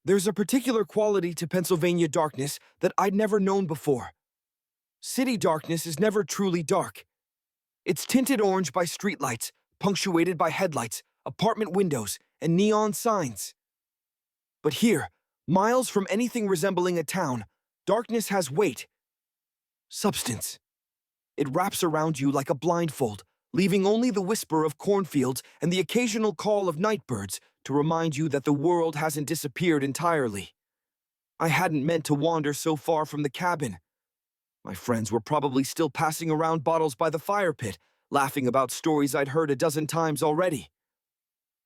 There's a particular quality to Pennsylvania darkness that I'd never known before. City darkness is never truly dark. It's tinted orange by streetlights, punctuated by headlights, apartment windows, and neon signs. But here, miles from anything resembling a town, darkness has weight, substance. It wraps around you like a blindfold, leaving only the whisper of cornfields and the occasional call of nightbirds to remind you that the world hasn't disappeared entirely. I hadn't meant to wander so far from the cabin. My friends were probably still passing around bottles by the fire pit, laughing about stories I'd heard a dozen times already.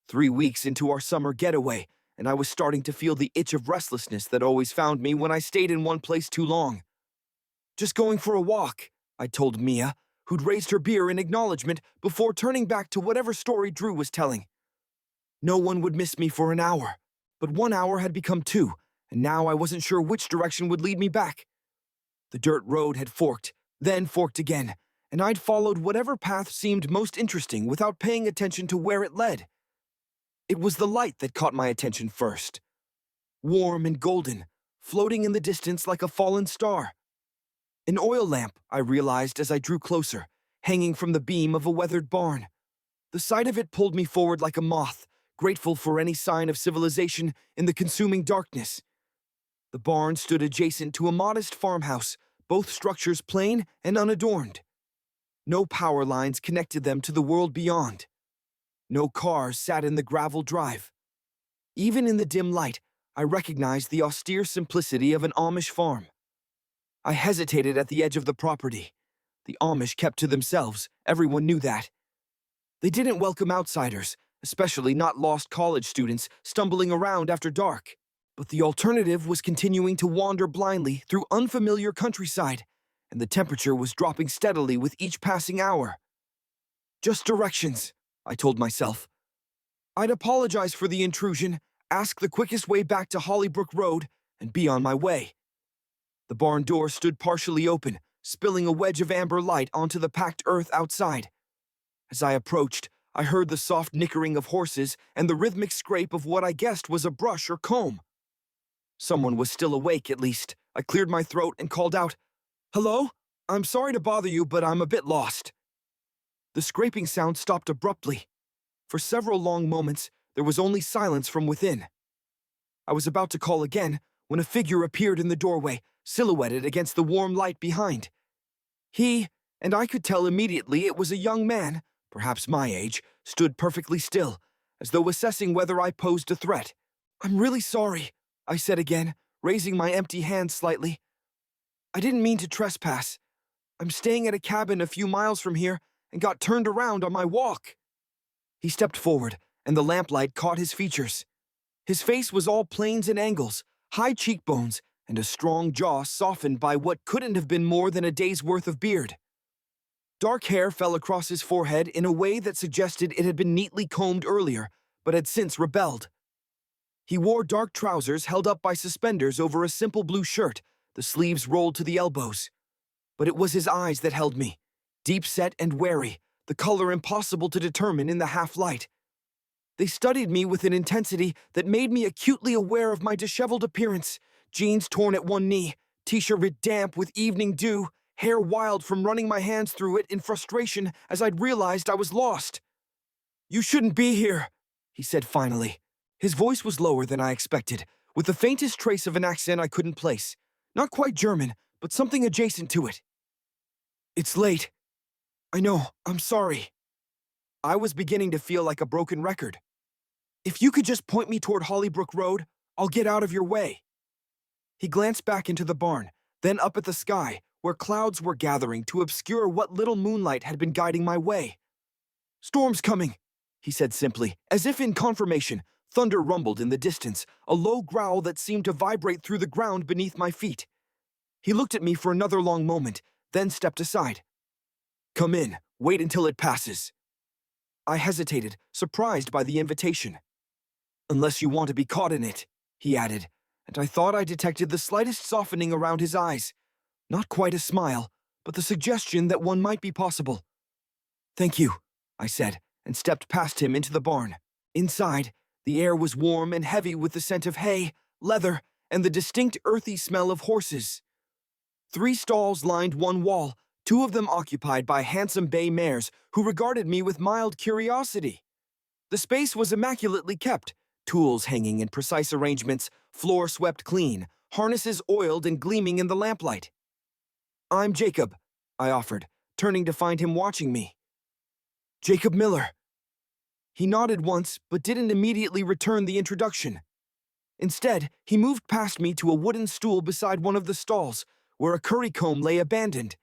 3 weeks into our summer getaway, and I was starting to feel the itch of restlessness that always found me when I stayed in one place too long. "Just going for a walk," I told Mia, who'd raised her beer in acknowledgement before turning back to whatever story Drew was telling. No one would miss me for an hour, but 1 hour had become 2, and now I wasn't sure which direction would lead me back. The dirt road had forked, then forked again, and I'd followed whatever path seemed most interesting without paying attention to where it led. It was the light that caught my attention first. Warm and golden, floating in the distance like a fallen star. An oil lamp, I realized as I drew closer, hanging from the beam of a weathered barn. The sight of it pulled me forward like a moth, grateful for any sign of civilization in the consuming darkness. The barn stood adjacent to a modest farmhouse, both structures plain and unadorned. No power lines connected them to the world beyond. No cars sat in the gravel drive. Even in the dim light, I recognized the austere simplicity of an Amish farm. I hesitated at the edge of the property. The Amish kept to themselves, everyone knew that. They didn't welcome outsiders, especially not lost college students stumbling around after dark. But the alternative was continuing to wander blindly through unfamiliar countryside, and the temperature was dropping steadily with each passing hour. "Just directions," I told myself. I'd apologize for the intrusion, ask the quickest way back to Hollybrook Road, and be on my way. The barn door stood partially open, spilling a wedge of amber light onto the packed earth outside. As I approached, I heard the soft nickering of horses and the rhythmic scrape of what I guessed was a brush or comb. Someone was still awake, at least. I cleared my throat and called out, "Hello? I'm sorry to bother you, but I'm a bit lost." The scraping sound stopped abruptly. For several long moments, there was only silence from within. I was about to call again when a figure appeared in the doorway, silhouetted against the warm light behind. He, and I could tell immediately it was a young man, perhaps my age, stood perfectly still, as though assessing whether I posed a threat. "I'm really sorry," I said again, raising my empty hand slightly. "I didn't mean to trespass. I'm staying at a cabin a few miles from here and got turned around on my walk." He stepped forward, and the lamplight caught his features. His face was all planes and angles, high cheekbones, and a strong jaw softened by what couldn't have been more than a day's worth of beard. Dark hair fell across his forehead in a way that suggested it had been neatly combed earlier, but had since rebelled. He wore dark trousers held up by suspenders over a simple blue shirt, the sleeves rolled to the elbows. But it was his eyes that held me, deep-set and wary, the color impossible to determine in the half-light. They studied me with an intensity that made me acutely aware of my disheveled appearance, jeans torn at one knee, t-shirt damp with evening dew, hair wild from running my hands through it in frustration as I'd realized I was lost. "You shouldn't be here," he said finally. His voice was lower than I expected, with the faintest trace of an accent I couldn't place. Not quite German, but something adjacent to it. "It's late. I know, I'm sorry." I was beginning to feel like a broken record. "If you could just point me toward Hollybrook Road, I'll get out of your way." He glanced back into the barn, then up at the sky, where clouds were gathering to obscure what little moonlight had been guiding my way. "Storm's coming," he said simply, as if in confirmation. Thunder rumbled in the distance, a low growl that seemed to vibrate through the ground beneath my feet. He looked at me for another long moment, then stepped aside. "Come in, wait until it passes." I hesitated, surprised by the invitation. "Unless you want to be caught in it," he added, and I thought I detected the slightest softening around his eyes. Not quite a smile, but the suggestion that one might be possible. "Thank you," I said, and stepped past him into the barn. Inside, the air was warm and heavy with the scent of hay, leather, and the distinct earthy smell of horses. 3 stalls lined one wall, 2 of them occupied by handsome bay mares who regarded me with mild curiosity. The space was immaculately kept, tools hanging in precise arrangements, floor swept clean, harnesses oiled and gleaming in the lamplight. "I'm Jacob," I offered, turning to find him watching me. "Jacob Miller." He nodded once, but didn't immediately return the introduction. Instead, he moved past me to a wooden stool beside one of the stalls, where a curry comb lay abandoned.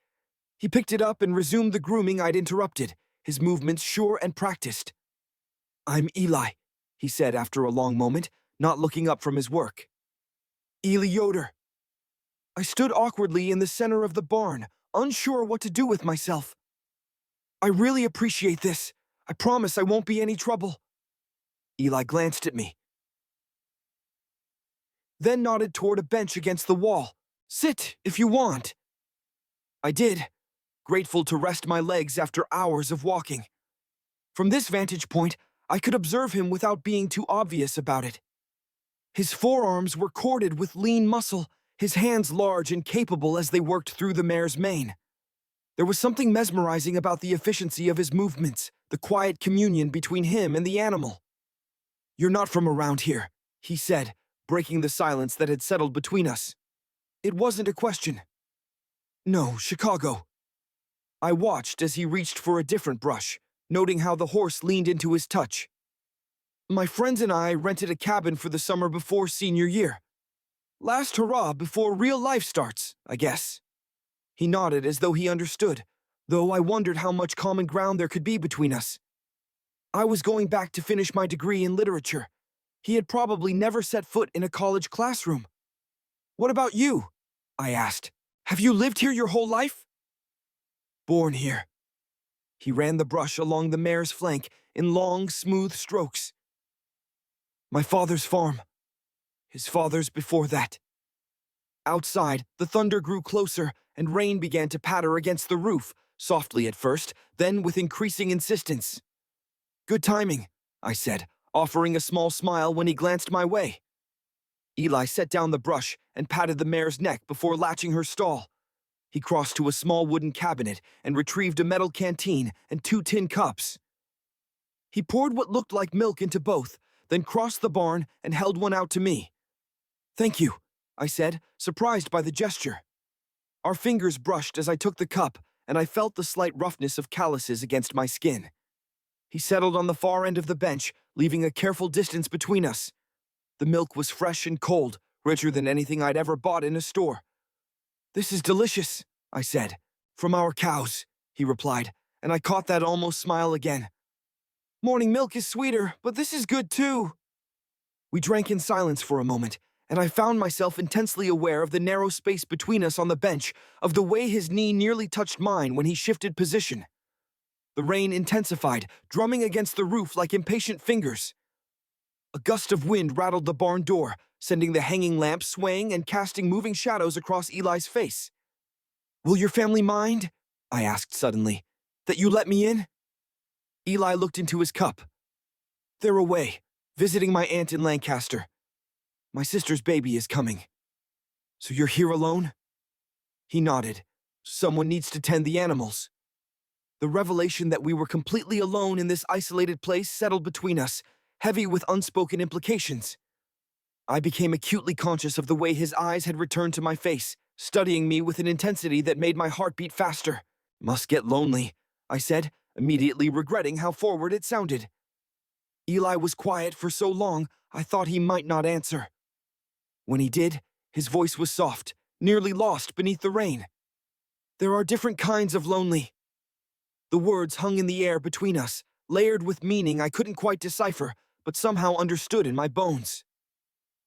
He picked it up and resumed the grooming I'd interrupted, his movements sure and practiced. "I'm Eli," he said after a long moment, not looking up from his work. "Eli Yoder." I stood awkwardly in the center of the barn, unsure what to do with myself. "I really appreciate this. I promise I won't be any trouble." Eli glanced at me, then nodded toward a bench against the wall. "Sit, if you want." I did, grateful to rest my legs after hours of walking. From this vantage point, I could observe him without being too obvious about it. His forearms were corded with lean muscle, his hands large and capable as they worked through the mare's mane. There was something mesmerizing about the efficiency of his movements, the quiet communion between him and the animal. "You're not from around here," he said, breaking the silence that had settled between us. It wasn't a question. "No, Chicago." I watched as he reached for a different brush, noting how the horse leaned into his touch. "My friends and I rented a cabin for the summer before senior year. Last hurrah before real life starts, I guess." He nodded as though he understood, though I wondered how much common ground there could be between us. I was going back to finish my degree in literature. He had probably never set foot in a college classroom. "What about you?" I asked. "Have you lived here your whole life?" "Born here." He ran the brush along the mare's flank in long, smooth strokes. "My father's farm. His father's before that." Outside, the thunder grew closer and rain began to patter against the roof, softly at first, then with increasing insistence. "Good timing," I said, offering a small smile when he glanced my way. Eli set down the brush and patted the mare's neck before latching her stall. He crossed to a small wooden cabinet and retrieved a metal canteen and 2 tin cups. He poured what looked like milk into both, then crossed the barn and held one out to me. "Thank you," I said, surprised by the gesture. Our fingers brushed as I took the cup, and I felt the slight roughness of calluses against my skin. He settled on the far end of the bench, leaving a careful distance between us. The milk was fresh and cold, richer than anything I'd ever bought in a store. "This is delicious," I said. "From our cows," he replied, and I caught that almost smile again. "Morning milk is sweeter, but this is good too." We drank in silence for a moment, and I found myself intensely aware of the narrow space between us on the bench, of the way his knee nearly touched mine when he shifted position. The rain intensified, drumming against the roof like impatient fingers. A gust of wind rattled the barn door, sending the hanging lamp swaying and casting moving shadows across Eli's face. "Will your family mind," I asked suddenly, "that you let me in?" Eli looked into his cup. "They're away, visiting my aunt in Lancaster. My sister's baby is coming." "So you're here alone?" He nodded. "Someone needs to tend the animals." The revelation that we were completely alone in this isolated place settled between us, heavy with unspoken implications. I became acutely conscious of the way his eyes had returned to my face, studying me with an intensity that made my heart beat faster. "Must get lonely," I said, immediately regretting how forward it sounded. Eli was quiet for so long, I thought he might not answer. When he did, his voice was soft, nearly lost beneath the rain. "There are different kinds of lonely." The words hung in the air between us, layered with meaning I couldn't quite decipher, but somehow understood in my bones.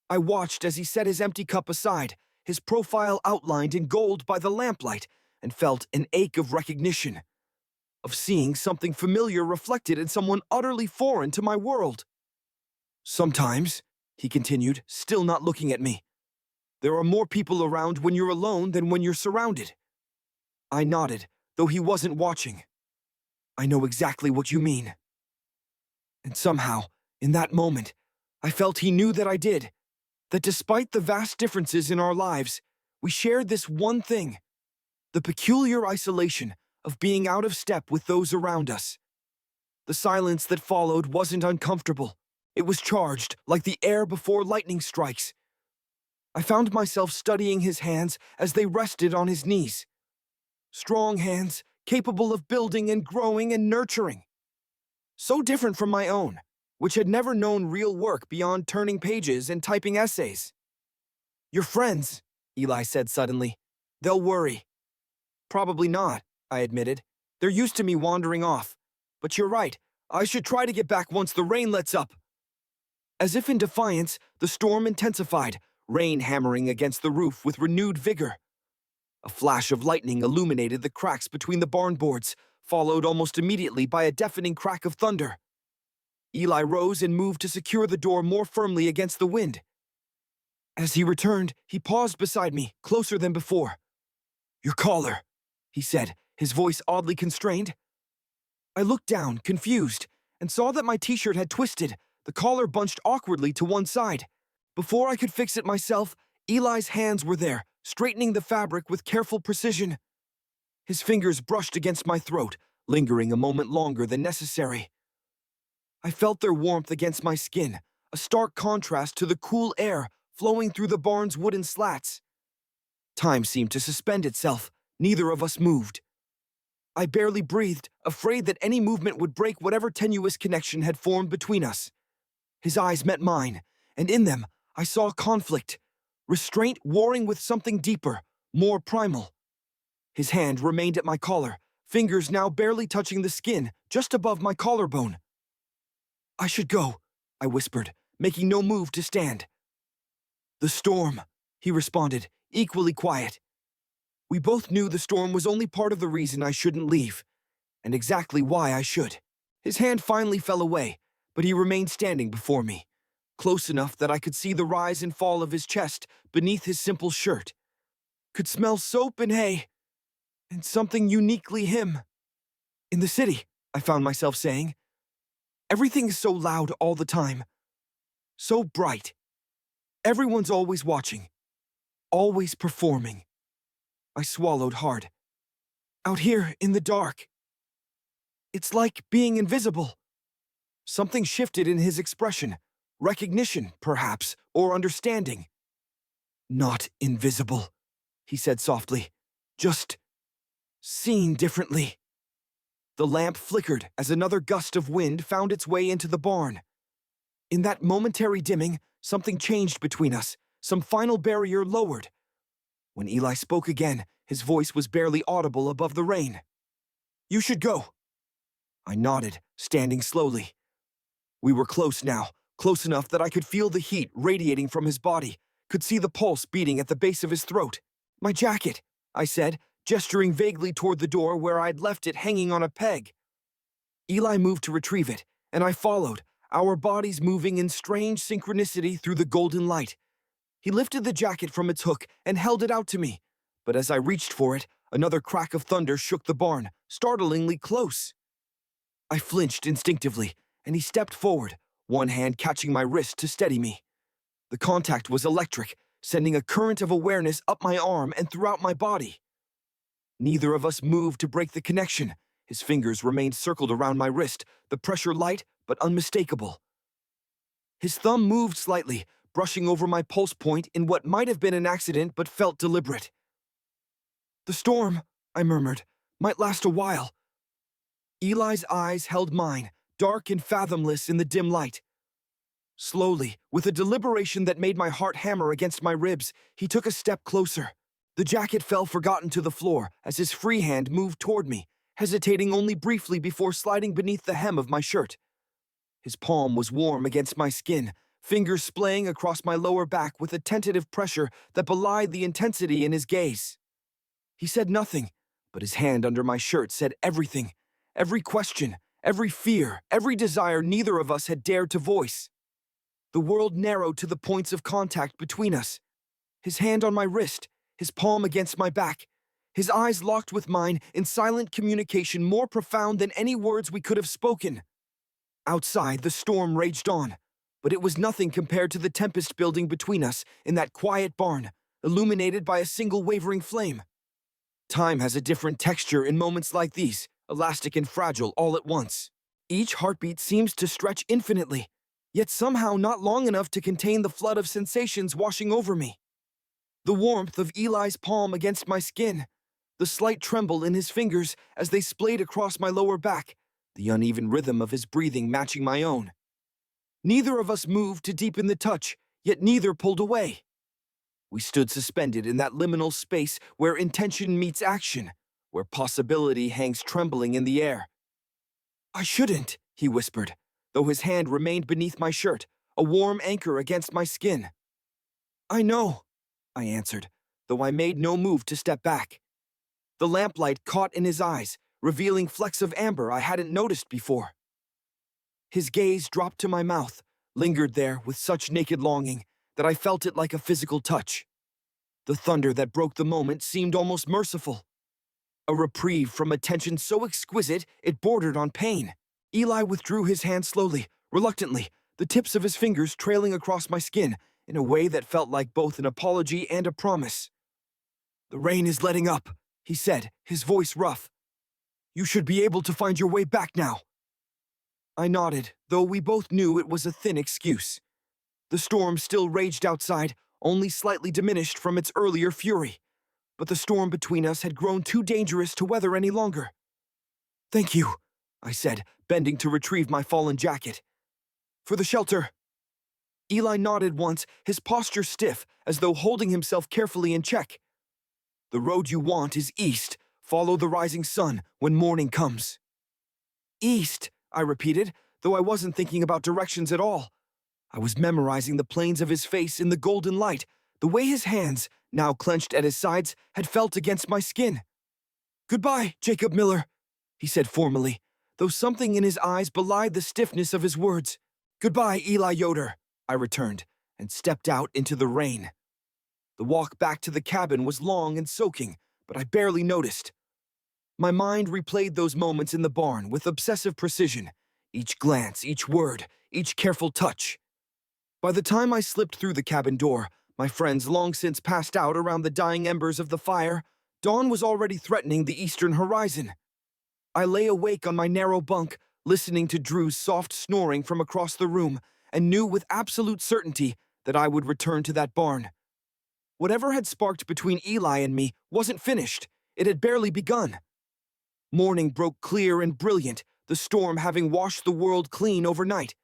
I watched as he set his empty cup aside, his profile outlined in gold by the lamplight, and felt an ache of recognition, of seeing something familiar reflected in someone utterly foreign to my world. "Sometimes," he continued, still not looking at me, "there are more people around when you're alone than when you're surrounded." I nodded, though he wasn't watching. "I know exactly what you mean." And somehow, in that moment, I felt he knew that I did. that despite the vast differences in our lives, we shared this one thing: the peculiar isolation of being out of step with those around us. The silence that followed wasn't uncomfortable. It was charged, like the air before lightning strikes. I found myself studying his hands as they rested on his knees. Strong hands, capable of building and growing and nurturing. So different from my own, which had never known real work beyond turning pages and typing essays. "Your friends," Eli said suddenly. "They'll worry." "Probably not," I admitted. "They're used to me wandering off. But you're right, I should try to get back once the rain lets up." As if in defiance, the storm intensified, rain hammering against the roof with renewed vigor. A flash of lightning illuminated the cracks between the barn boards, followed almost immediately by a deafening crack of thunder. Eli rose and moved to secure the door more firmly against the wind. As he returned, he paused beside me, closer than before. "Your collar," he said, his voice oddly constrained. I looked down, confused, and saw that my t-shirt had twisted, the collar bunched awkwardly to one side. Before I could fix it myself, Eli's hands were there, straightening the fabric with careful precision. His fingers brushed against my throat, lingering a moment longer than necessary. I felt their warmth against my skin, a stark contrast to the cool air flowing through the barn's wooden slats. Time seemed to suspend itself. Neither of us moved. I barely breathed, afraid that any movement would break whatever tenuous connection had formed between us. His eyes met mine, and in them I saw conflict, restraint warring with something deeper, more primal. His hand remained at my collar, fingers now barely touching the skin, just above my collarbone. "I should go," I whispered, making no move to stand. "The storm," he responded, equally quiet. We both knew the storm was only part of the reason I shouldn't leave, and exactly why I should. His hand finally fell away, but he remained standing before me, close enough that I could see the rise and fall of his chest beneath his simple shirt. Could smell soap and hay, and something uniquely him. "In the city," I found myself saying. "Everything is so loud all the time. So bright. Everyone's always watching. Always performing." I swallowed hard. "Out here in the dark, it's like being invisible." Something shifted in his expression. Recognition, perhaps, or understanding. "Not invisible," he said softly. "Just seen differently." The lamp flickered as another gust of wind found its way into the barn. In that momentary dimming, something changed between us, some final barrier lowered. When Eli spoke again, his voice was barely audible above the rain. "You should go." I nodded, standing slowly. We were close now, close enough that I could feel the heat radiating from his body, could see the pulse beating at the base of his throat. "My jacket," I said, gesturing vaguely toward the door where I'd left it hanging on a peg. Eli moved to retrieve it, and I followed, our bodies moving in strange synchronicity through the golden light. He lifted the jacket from its hook and held it out to me, but as I reached for it, another crack of thunder shook the barn, startlingly close. I flinched instinctively, and he stepped forward, one hand catching my wrist to steady me. The contact was electric, sending a current of awareness up my arm and throughout my body. Neither of us moved to break the connection. His fingers remained circled around my wrist, the pressure light but unmistakable. His thumb moved slightly, brushing over my pulse point in what might have been an accident but felt deliberate. "The storm," I murmured, "might last a while." Eli's eyes held mine, dark and fathomless in the dim light. Slowly, with a deliberation that made my heart hammer against my ribs, he took a step closer. The jacket fell forgotten to the floor as his free hand moved toward me, hesitating only briefly before sliding beneath the hem of my shirt. His palm was warm against my skin, fingers splaying across my lower back with a tentative pressure that belied the intensity in his gaze. He said nothing, but his hand under my shirt said everything, every question, every fear, every desire neither of us had dared to voice. The world narrowed to the points of contact between us. His hand on my wrist, his palm against my back, his eyes locked with mine in silent communication more profound than any words we could have spoken. Outside, the storm raged on. but it was nothing compared to the tempest building between us in that quiet barn, illuminated by a single wavering flame. Time has a different texture in moments like these, elastic and fragile all at once. Each heartbeat seems to stretch infinitely, yet somehow not long enough to contain the flood of sensations washing over me. The warmth of Eli's palm against my skin, the slight tremble in his fingers as they splayed across my lower back, the uneven rhythm of his breathing matching my own. Neither of us moved to deepen the touch, yet neither pulled away. We stood suspended in that liminal space where intention meets action, where possibility hangs trembling in the air. "I shouldn't," he whispered, though his hand remained beneath my shirt, a warm anchor against my skin. "I know," I answered, though I made no move to step back. The lamplight caught in his eyes, revealing flecks of amber I hadn't noticed before. His gaze dropped to my mouth, lingered there with such naked longing that I felt it like a physical touch. The thunder that broke the moment seemed almost merciful. A reprieve from a tension so exquisite it bordered on pain. Eli withdrew his hand slowly, reluctantly, the tips of his fingers trailing across my skin in a way that felt like both an apology and a promise. "The rain is letting up," he said, his voice rough. "You should be able to find your way back now." I nodded, though we both knew it was a thin excuse. The storm still raged outside, only slightly diminished from its earlier fury. But the storm between us had grown too dangerous to weather any longer. "Thank you," I said, bending to retrieve my fallen jacket. "For the shelter." Eli nodded once, his posture stiff, as though holding himself carefully in check. "The road you want is east. Follow the rising sun when morning comes." "East," I repeated, though I wasn't thinking about directions at all. I was memorizing the planes of his face in the golden light, the way his hands, now clenched at his sides, had felt against my skin. "Goodbye, Jacob Miller," he said formally, though something in his eyes belied the stiffness of his words. "Goodbye, Eli Yoder," I returned, and stepped out into the rain. The walk back to the cabin was long and soaking, but I barely noticed. My mind replayed those moments in the barn with obsessive precision, each glance, each word, each careful touch. By the time I slipped through the cabin door, my friends long since passed out around the dying embers of the fire. Dawn was already threatening the eastern horizon. I lay awake on my narrow bunk, listening to Drew's soft snoring from across the room, and knew with absolute certainty that I would return to that barn. Whatever had sparked between Eli and me wasn't finished. It had barely begun. Morning broke clear and brilliant, the storm having washed the world clean overnight.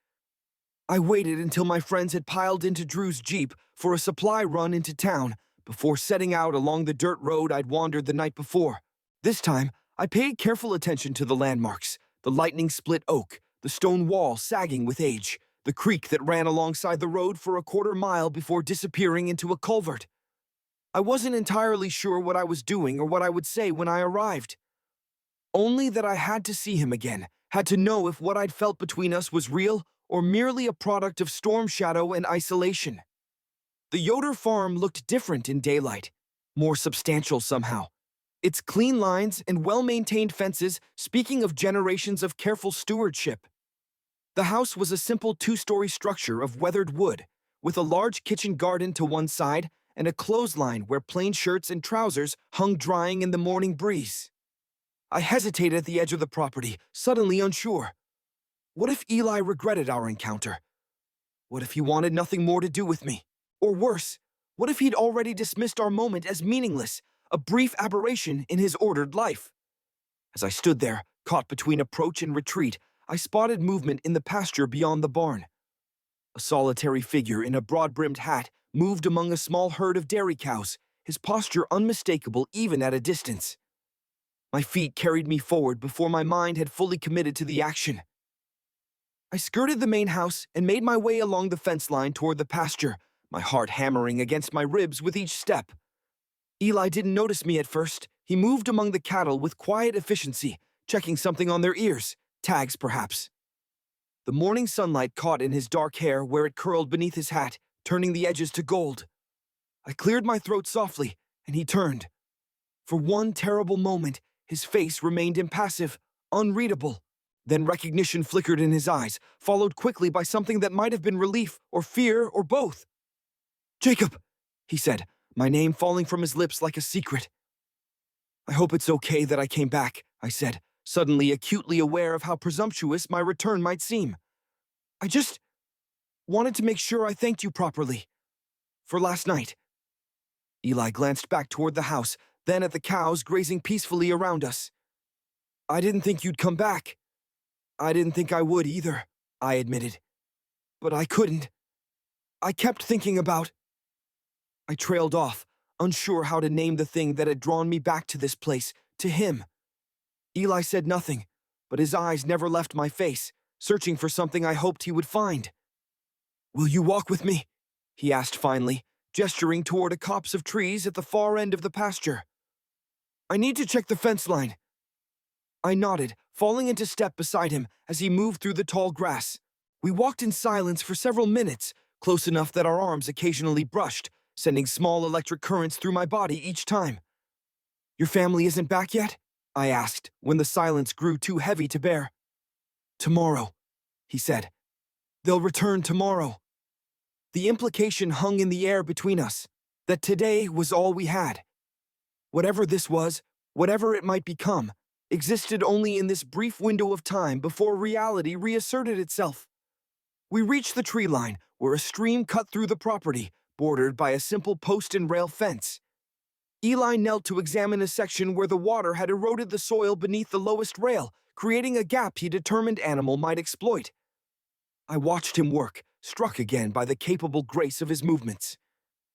I waited until my friends had piled into Drew's Jeep for a supply run into town before setting out along the dirt road I'd wandered the night before. This time, I paid careful attention to the landmarks, the lightning-split oak, the stone wall sagging with age, the creek that ran alongside the road for a quarter-mile before disappearing into a culvert. I wasn't entirely sure what I was doing or what I would say when I arrived. Only that I had to see him again, had to know if what I'd felt between us was real or merely a product of storm shadow and isolation. The Yoder farm looked different in daylight, more substantial somehow. Its clean lines and well-maintained fences speaking of generations of careful stewardship. The house was a simple two-story structure of weathered wood, with a large kitchen garden to one side and a clothesline where plain shirts and trousers hung drying in the morning breeze. I hesitated at the edge of the property, suddenly unsure. What if Eli regretted our encounter? What if he wanted nothing more to do with me? Or worse, what if he'd already dismissed our moment as meaningless, a brief aberration in his ordered life? As I stood there, caught between approach and retreat, I spotted movement in the pasture beyond the barn. A solitary figure in a broad-brimmed hat moved among a small herd of dairy cows, his posture unmistakable even at a distance. My feet carried me forward before my mind had fully committed to the action. I skirted the main house and made my way along the fence line toward the pasture, my heart hammering against my ribs with each step. Eli didn't notice me at first. He moved among the cattle with quiet efficiency, checking something on their ears, tags perhaps. The morning sunlight caught in his dark hair where it curled beneath his hat, turning the edges to gold. I cleared my throat softly, and he turned. For one terrible moment, his face remained impassive, unreadable. Then recognition flickered in his eyes, followed quickly by something that might have been relief or fear or both. "Jacob," he said, my name falling from his lips like a secret. "I hope it's okay that I came back," I said, suddenly acutely aware of how presumptuous my return might seem. "I just wanted to make sure I thanked you properly. For last night." Eli glanced back toward the house, then at the cows grazing peacefully around us. "I didn't think you'd come back." "I didn't think I would either," I admitted. "But I couldn't. I kept thinking about—" I trailed off, unsure how to name the thing that had drawn me back to this place, to him. Eli said nothing, but his eyes never left my face, searching for something I hoped he would find. "Will you walk with me?" he asked finally, gesturing toward a copse of trees at the far end of the pasture. "I need to check the fence line." I nodded, falling into step beside him as he moved through the tall grass. We walked in silence for several minutes, close enough that our arms occasionally brushed, sending small electric currents through my body each time. "Your family isn't back yet?" I asked, when the silence grew too heavy to bear. "Tomorrow," he said. "They'll return tomorrow." The implication hung in the air between us, that today was all we had. Whatever this was, whatever it might become, existed only in this brief window of time before reality reasserted itself. We reached the tree line, where a stream cut through the property, bordered by a simple post and rail fence. Eli knelt to examine a section where the water had eroded the soil beneath the lowest rail, creating a gap he determined animal might exploit. I watched him work, struck again by the capable grace of his movements.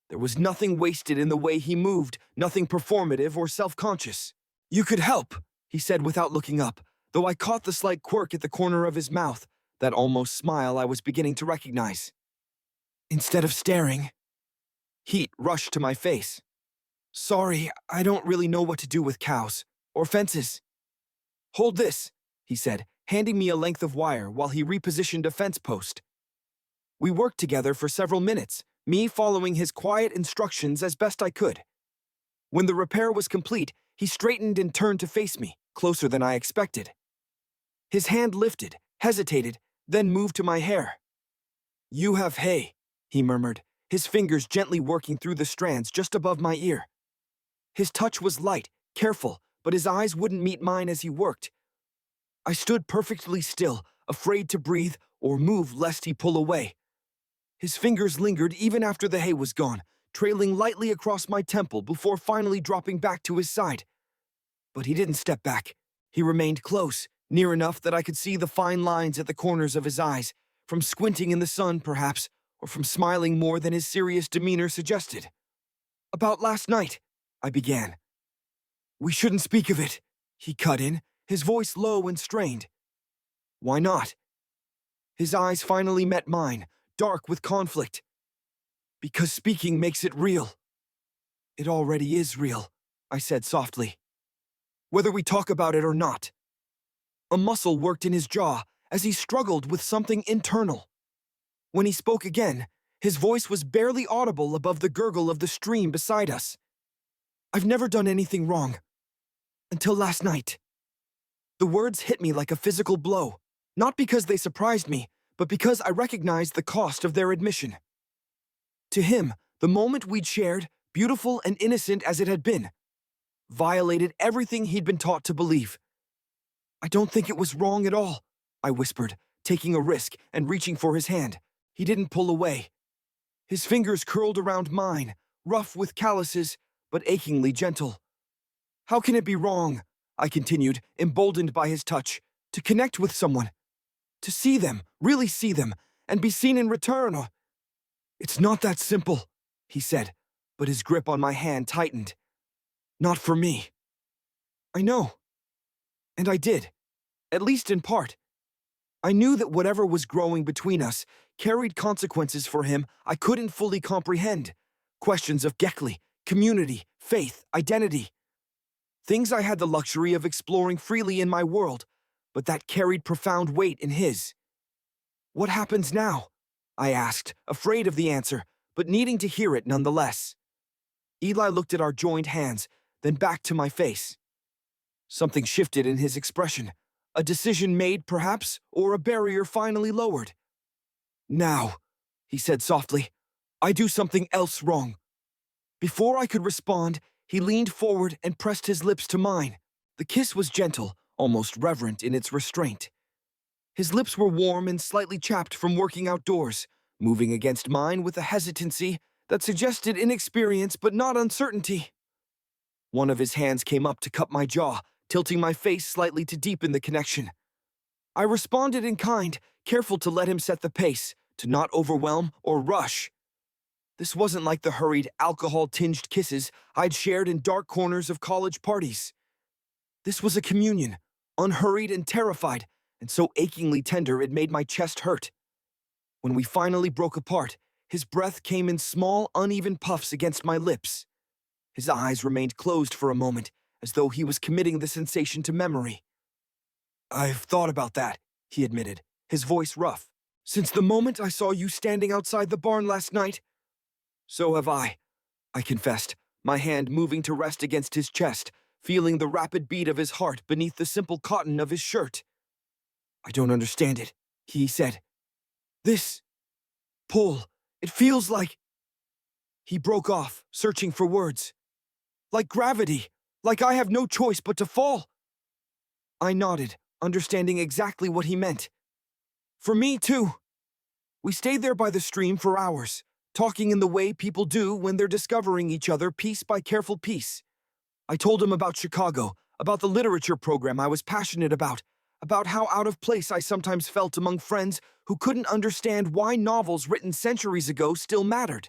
There was nothing wasted in the way he moved, nothing performative or self-conscious. "You could help," he said without looking up, though I caught the slight quirk at the corner of his mouth, that almost smile I was beginning to recognize. Instead of staring, heat rushed to my face. "Sorry, I don't really know what to do with cows, or fences." "Hold this," he said, handing me a length of wire while he repositioned a fence post. We worked together for several minutes, me following his quiet instructions as best I could. When the repair was complete, he straightened and turned to face me, closer than I expected. His hand lifted, hesitated, then moved to my hair. "You have hay," he murmured, his fingers gently working through the strands just above my ear. His touch was light, careful, but his eyes wouldn't meet mine as he worked. I stood perfectly still, afraid to breathe or move lest he pull away. His fingers lingered even after the hay was gone, trailing lightly across my temple before finally dropping back to his side. But he didn't step back. He remained close, near enough that I could see the fine lines at the corners of his eyes, from squinting in the sun, perhaps, or from smiling more than his serious demeanor suggested. "About last night," I began. "We shouldn't speak of it," he cut in, his voice low and strained. "Why not?" His eyes finally met mine, dark with conflict. "Because speaking makes it real." "It already is real," I said softly. "Whether we talk about it or not." A muscle worked in his jaw as he struggled with something internal. When he spoke again, his voice was barely audible above the gurgle of the stream beside us. "I've never done anything wrong. Until last night." The words hit me like a physical blow, not because they surprised me, but because I recognized the cost of their admission. To him, the moment we'd shared, beautiful and innocent as it had been, violated everything he'd been taught to believe. "I don't think it was wrong at all," I whispered, taking a risk and reaching for his hand. He didn't pull away. His fingers curled around mine, rough with calluses, but achingly gentle. "How can it be wrong?" I continued, emboldened by his touch, "to connect with someone, to see them, really see them, and be seen in return, or—" "It's not that simple," he said, but his grip on my hand tightened. "Not for me." I know. And I did, at least in part. I knew that whatever was growing between us carried consequences for him I couldn't fully comprehend. Questions of Gekli, community, faith, identity. Things I had the luxury of exploring freely in my world, but that carried profound weight in his. "What happens now?" I asked, afraid of the answer, but needing to hear it nonetheless. Eli looked at our joined hands, then back to my face. Something shifted in his expression, A decision made, perhaps, or a barrier finally lowered. Now, he said softly, I do something else wrong. Before I could respond, he leaned forward and pressed his lips to mine. The kiss was gentle, almost reverent in its restraint. His lips were warm and slightly chapped from working outdoors, moving against mine with a hesitancy that suggested inexperience but not uncertainty. One of his hands came up to cup my jaw, tilting my face slightly to deepen the connection. I responded in kind, careful to let him set the pace, to not overwhelm or rush. This wasn't like the hurried, alcohol-tinged kisses I'd shared in dark corners of college parties. This was a communion, unhurried and terrified, and so achingly tender it made my chest hurt. When we finally broke apart, his breath came in small, uneven puffs against my lips. His eyes remained closed for a moment, as though he was committing the sensation to memory. I've thought about that, he admitted, his voice rough. Since the moment I saw you standing outside the barn last night. So have I confessed, my hand moving to rest against his chest, feeling the rapid beat of his heart beneath the simple cotton of his shirt. I don't understand it, he said. This pull, it feels like... He broke off, searching for words. Like gravity, like I have no choice but to fall. I nodded, understanding exactly what he meant. For me, too. We stayed there by the stream for hours, talking in the way people do when they're discovering each other piece by careful piece. I told him about Chicago, about the literature program I was passionate about how out of place I sometimes felt among friends who couldn't understand why novels written centuries ago still mattered.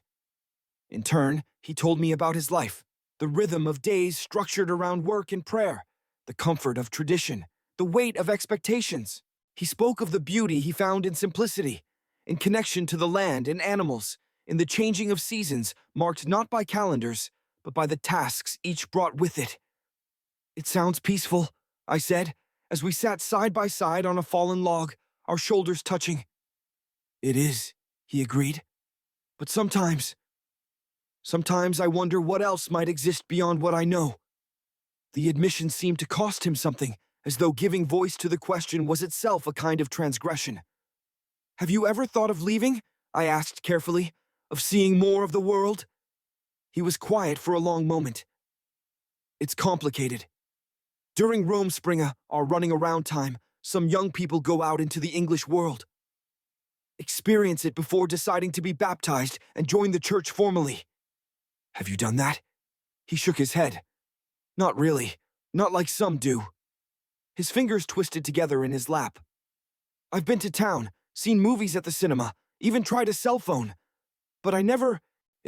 In turn, he told me about his life, the rhythm of days structured around work and prayer, the comfort of tradition, the weight of expectations. He spoke of the beauty he found in simplicity, in connection to the land and animals, in the changing of seasons marked not by calendars, but by the tasks each brought with it. It sounds peaceful, I said, as we sat side by side on a fallen log, our shoulders touching. It is, he agreed. But sometimes I wonder what else might exist beyond what I know. The admission seemed to cost him something, as though giving voice to the question was itself a kind of transgression. Have you ever thought of leaving? I asked carefully. Of seeing more of the world? He was quiet for a long moment. It's complicated. During Romspringa, our running around time, some young people go out into the English world. Experience it before deciding to be baptized and join the church formally. Have you done that? He shook his head. Not really. Not like some do. His fingers twisted together in his lap. I've been to town, seen movies at the cinema, even tried a cell phone. But it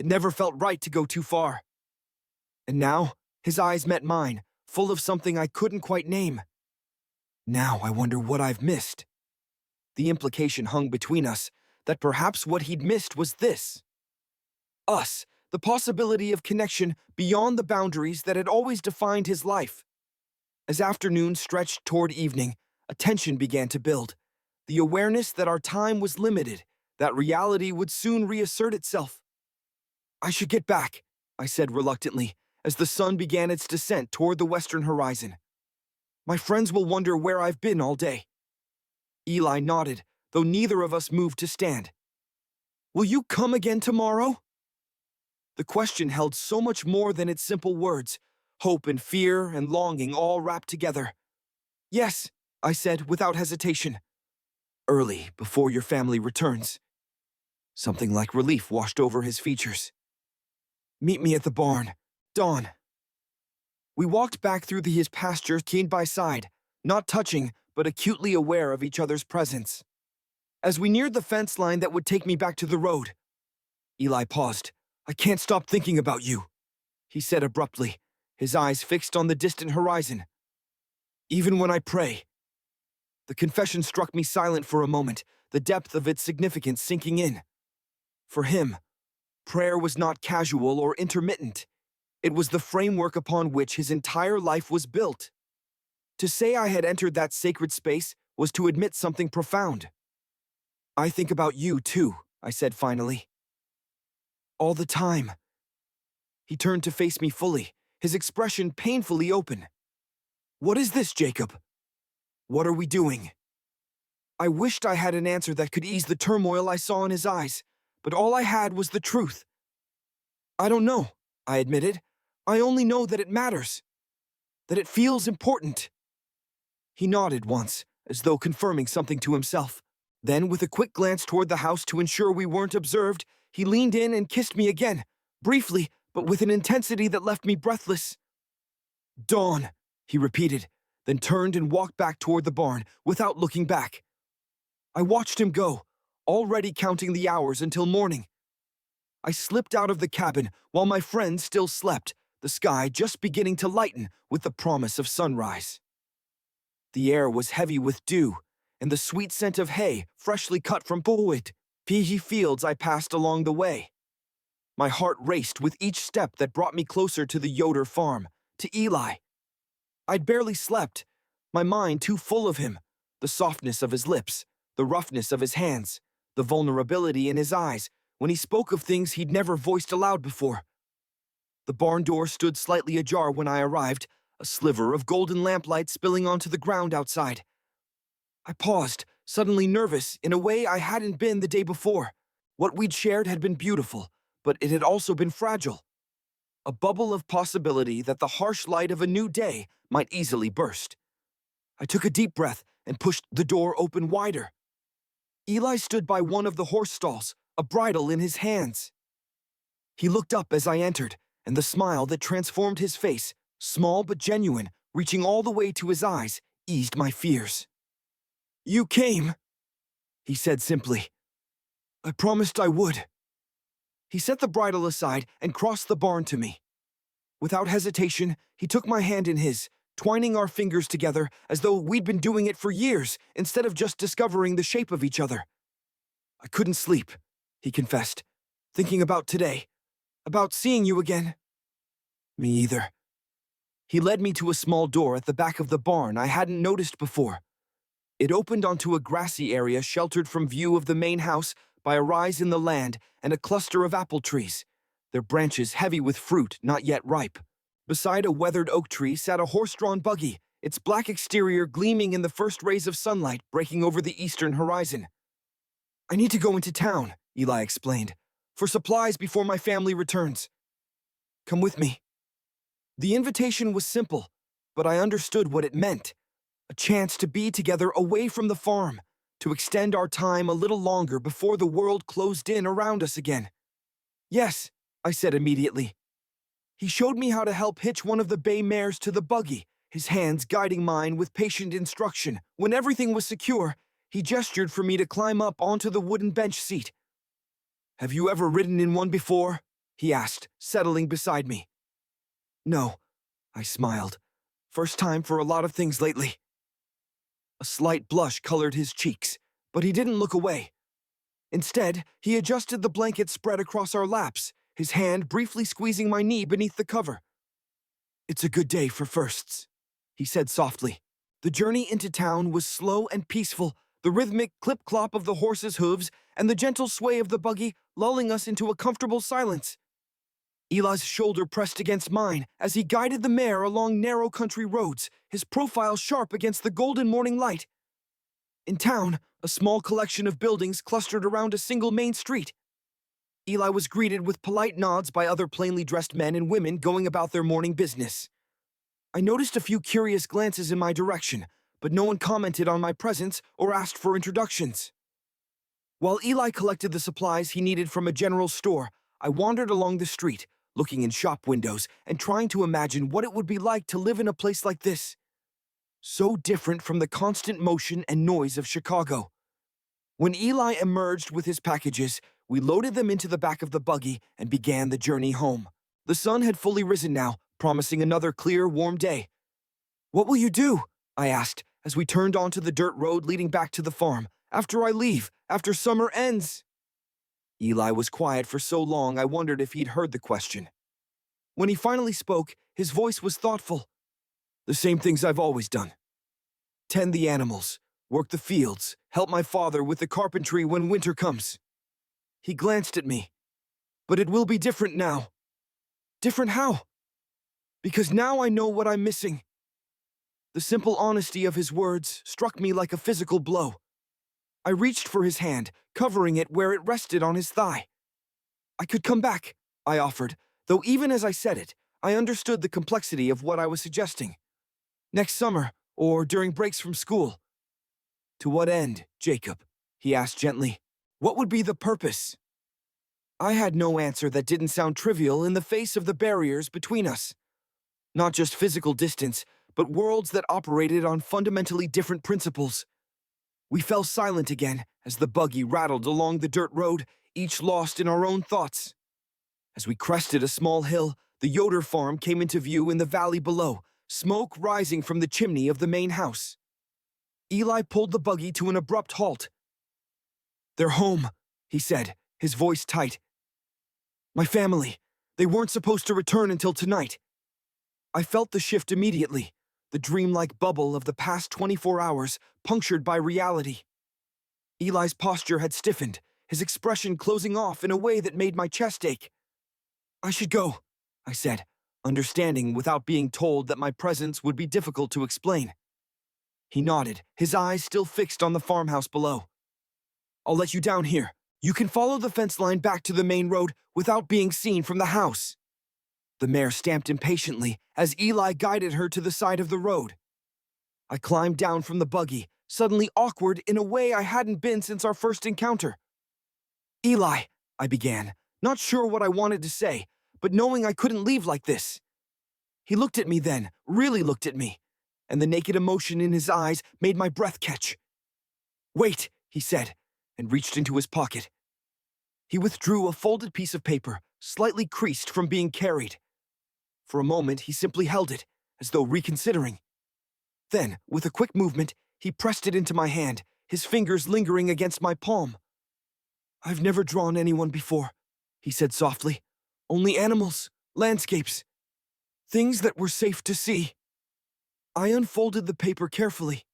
never felt right to go too far. And now, his eyes met mine, full of something I couldn't quite name. Now I wonder what I've missed. The implication hung between us, that perhaps what he'd missed was this. Us, the possibility of connection beyond the boundaries that had always defined his life. As afternoon stretched toward evening, a tension began to build. The awareness that our time was limited, that reality would soon reassert itself. I should get back, I said reluctantly, as the sun began its descent toward the western horizon. My friends will wonder where I've been all day. Eli nodded, though neither of us moved to stand. Will you come again tomorrow? The question held so much more than its simple words, hope and fear and longing all wrapped together. Yes, I said without hesitation. Early, before your family returns. Something like relief washed over his features. Meet me at the barn. Dawn. We walked back through his pasture side by side, not touching, but acutely aware of each other's presence. As we neared the fence line that would take me back to the road, Eli paused. I can't stop thinking about you, he said abruptly, his eyes fixed on the distant horizon. Even when I pray. The confession struck me silent for a moment, the depth of its significance sinking in. For him, prayer was not casual or intermittent. It was the framework upon which his entire life was built. To say I had entered that sacred space was to admit something profound. I think about you, too, I said finally. All the time. He turned to face me fully, his expression painfully open. What is this, Jacob? What are we doing? I wished I had an answer that could ease the turmoil I saw in his eyes, but all I had was the truth. I don't know, I admitted. I only know that it matters, that it feels important. He nodded once, as though confirming something to himself. Then, with a quick glance toward the house to ensure we weren't observed, he leaned in and kissed me again, briefly, but with an intensity that left me breathless. Dawn, he repeated, then turned and walked back toward the barn without looking back. I watched him go, already counting the hours until morning. I slipped out of the cabin while my friends still slept, the sky just beginning to lighten with the promise of sunrise. The air was heavy with dew, and the sweet scent of hay freshly cut from peahy fields I passed along the way. My heart raced with each step that brought me closer to the Yoder farm, to Eli. I'd barely slept, my mind too full of him, the softness of his lips, the roughness of his hands, the vulnerability in his eyes when he spoke of things he'd never voiced aloud before. The barn door stood slightly ajar when I arrived, a sliver of golden lamplight spilling onto the ground outside. I paused, suddenly nervous in a way I hadn't been the day before. What we'd shared had been beautiful, but it had also been fragile. A bubble of possibility that the harsh light of a new day might easily burst. I took a deep breath and pushed the door open wider. Eli stood by one of the horse stalls, a bridle in his hands. He looked up as I entered, and the smile that transformed his face, small but genuine, reaching all the way to his eyes, eased my fears. "You came," he said simply. "I promised I would." He set the bridle aside and crossed the barn to me. Without hesitation, he took my hand in his, twining our fingers together as though we'd been doing it for years instead of just discovering the shape of each other. "I couldn't sleep," he confessed, "thinking about today, about seeing you again." "Me either." He led me to a small door at the back of the barn I hadn't noticed before. It opened onto a grassy area sheltered from view of the main house by a rise in the land and a cluster of apple trees, their branches heavy with fruit not yet ripe. Beside a weathered oak tree sat a horse-drawn buggy, its black exterior gleaming in the first rays of sunlight breaking over the eastern horizon. "I need to go into town," Eli explained, "for supplies before my family returns. Come with me." The invitation was simple, but I understood what it meant. A chance to be together away from the farm, to extend our time a little longer before the world closed in around us again. "Yes," I said immediately. He showed me how to help hitch one of the bay mares to the buggy, his hands guiding mine with patient instruction. When everything was secure, he gestured for me to climb up onto the wooden bench seat. "Have you ever ridden in one before?" he asked, settling beside me. "No," I smiled. "First time for a lot of things lately." A slight blush colored his cheeks, but he didn't look away. Instead, he adjusted the blanket spread across our laps, his hand briefly squeezing my knee beneath the cover. "It's a good day for firsts," he said softly. The journey into town was slow and peaceful, the rhythmic clip-clop of the horse's hooves and the gentle sway of the buggy lulling us into a comfortable silence. Eli's shoulder pressed against mine as he guided the mare along narrow country roads, his profile sharp against the golden morning light. In town, a small collection of buildings clustered around a single main street. Eli was greeted with polite nods by other plainly dressed men and women going about their morning business. I noticed a few curious glances in my direction, but no one commented on my presence or asked for introductions. While Eli collected the supplies he needed from a general store, I wandered along the street, looking in shop windows and trying to imagine what it would be like to live in a place like this. So different from the constant motion and noise of Chicago. When Eli emerged with his packages, we loaded them into the back of the buggy and began the journey home. The sun had fully risen now, promising another clear, warm day. "What will you do?" I asked, as we turned onto the dirt road leading back to the farm. "After I leave, after summer ends?" Eli was quiet for so long I wondered if he'd heard the question. When he finally spoke, his voice was thoughtful. "The same things I've always done. Tend the animals, work the fields, help my father with the carpentry when winter comes." He glanced at me. "But it will be different now." "Different how?" "Because now I know what I'm missing." The simple honesty of his words struck me like a physical blow. I reached for his hand, covering it where it rested on his thigh. "I could come back," I offered, though even as I said it, I understood the complexity of what I was suggesting. "Next summer, or during breaks from school." "To what end, Jacob?" he asked gently. "What would be the purpose?" I had no answer that didn't sound trivial in the face of the barriers between us. Not just physical distance, but worlds that operated on fundamentally different principles. We fell silent again as the buggy rattled along the dirt road, each lost in our own thoughts. As we crested a small hill, the Yoder farm came into view in the valley below, smoke rising from the chimney of the main house. Eli pulled the buggy to an abrupt halt. "They're home," he said, his voice tight. "My family. They weren't supposed to return until tonight." I felt the shift immediately, the dreamlike bubble of the past 24 hours punctured by reality. Eli's posture had stiffened, his expression closing off in a way that made my chest ache. "I should go," I said, understanding without being told that my presence would be difficult to explain. He nodded, his eyes still fixed on the farmhouse below. "I'll let you down here. You can follow the fence line back to the main road without being seen from the house." The mare stamped impatiently as Eli guided her to the side of the road. I climbed down from the buggy, suddenly awkward in a way I hadn't been since our first encounter. "Eli," I began, not sure what I wanted to say, but knowing I couldn't leave like this. He looked at me then, really looked at me, and the naked emotion in his eyes made my breath catch. "Wait," he said, and reached into his pocket. He withdrew a folded piece of paper, slightly creased from being carried. For a moment, he simply held it, as though reconsidering. Then, with a quick movement, he pressed it into my hand, his fingers lingering against my palm. "I've never drawn anyone before," he said softly. "Only animals, landscapes, things that were safe to see." I unfolded the paper carefully.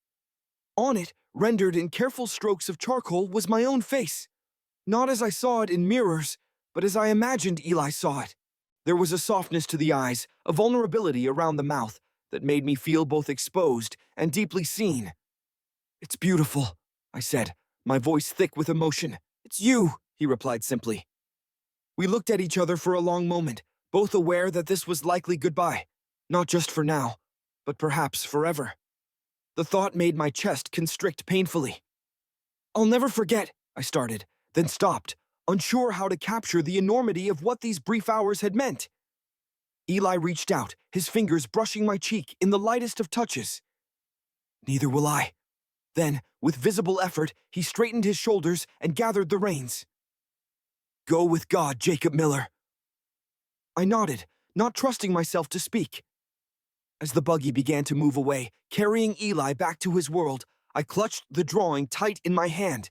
On it, rendered in careful strokes of charcoal, was my own face. Not as I saw it in mirrors, but as I imagined Eli saw it. There was a softness to the eyes, a vulnerability around the mouth, that made me feel both exposed and deeply seen. "It's beautiful," I said, my voice thick with emotion. "It's you," he replied simply. We looked at each other for a long moment, both aware that this was likely goodbye, not just for now, but perhaps forever. The thought made my chest constrict painfully. "I'll never forget," I started, then stopped, unsure how to capture the enormity of what these brief hours had meant. Eli reached out, his fingers brushing my cheek in the lightest of touches. "Neither will I." Then, with visible effort, he straightened his shoulders and gathered the reins. "Go with God, Jacob Miller." I nodded, not trusting myself to speak. As the buggy began to move away, carrying Eli back to his world, I clutched the drawing tight in my hand.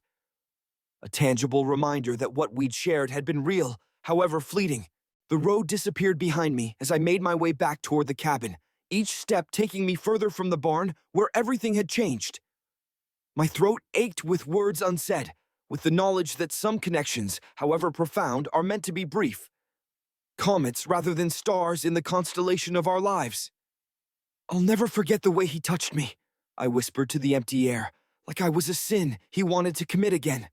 A tangible reminder that what we'd shared had been real, however fleeting. The road disappeared behind me as I made my way back toward the cabin, each step taking me further from the barn where everything had changed. My throat ached with words unsaid, with the knowledge that some connections, however profound, are meant to be brief. Comets rather than stars in the constellation of our lives. "I'll never forget the way he touched me," I whispered to the empty air, like I was a sin he wanted to commit again.